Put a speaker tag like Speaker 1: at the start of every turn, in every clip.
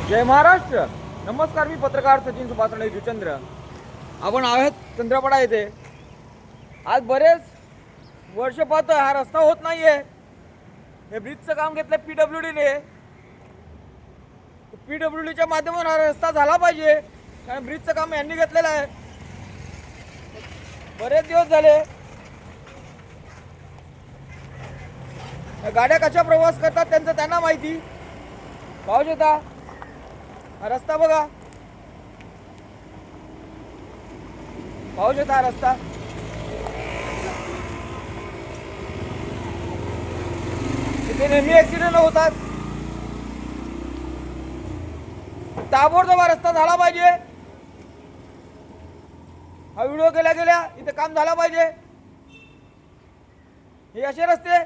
Speaker 1: जय महाराष्ट्र. नमस्कार, मी पत्रकार सचिन सुभाषराव जुचंद्र. आपण आहोत चंद्रपडा येथे. आज बरेच वर्ष पाहतोय हा रस्ता होत नाहीये. हे ब्रिजचं काम घेतलं PWDने. PWDच्या माध्यमातून हा रस्ता झाला पाहिजे, कारण ब्रिजचं काम यांनी घेतलेलं आहे. बरेच दिवस झाले. गाड्या कशा प्रवास करतात त्यांना माहिती. पाहू शकता हा रस्ता बघा. पाहू शकता हा रस्ता. इथे नेहमी ऍक्सिडेंट होतात. ताबडतोब हा रस्ता झाला पाहिजे. हा व्हिडिओ गेल्या इथे काम झाला पाहिजे. हे असे रस्ते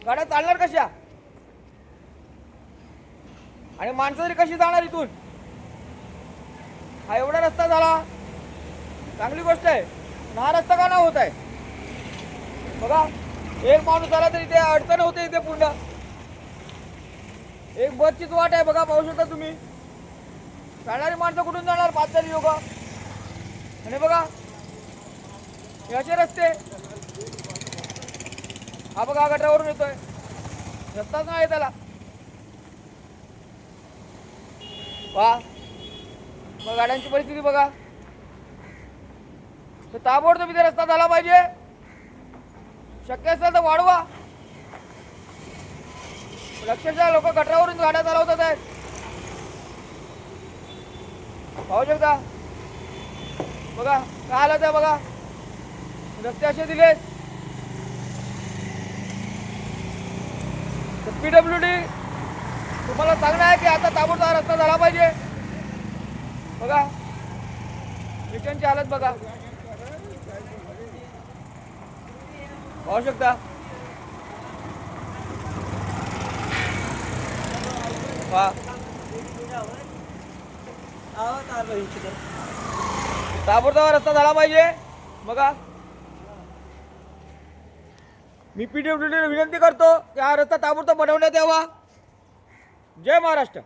Speaker 1: गाड्या चालणार कशा आणि माणसं तरी कशी जाणार इथून. हा एवढा रस्ता झाला, चांगली गोष्ट आहे. हा रस्ता का नाही होत आहे बघा. एक माणूस आला तरी ते अडचण होते इथे पूर्ण. एक बसचीच वाट आहे बघा. पाहू शकता तुम्ही. चालणारी माणसं कुठून जाणार पादचारी लोक. आणि बघा हे असे रस्ते. हा बघा गटारावरून येतोय. रस्ताच नाही त्याला. वा मग गाड्यांची परिस्थिती बघा. तर ताबडतोब इथे रस्ता झाला पाहिजे. शक्य असेल तर वाढवा. अक्षरशः लोक गटारावरून गाड्या चालवतात आहेत. पाहू शकता बघा काय हालत आहे बघा. रस्ते असे दिले. PWD तुम्हाला सांगणं आहे की आता ताबडतोब रस्ता झाला पाहिजे. बघा रिटर्नची हालत बघा. पाहू शकता. ताबडतोब रस्ता झाला पाहिजे. बघा मी PWD विनंती करतो की हा रस्ता ताबडतोब बनवण्यात यावा. जय महाराष्ट्र.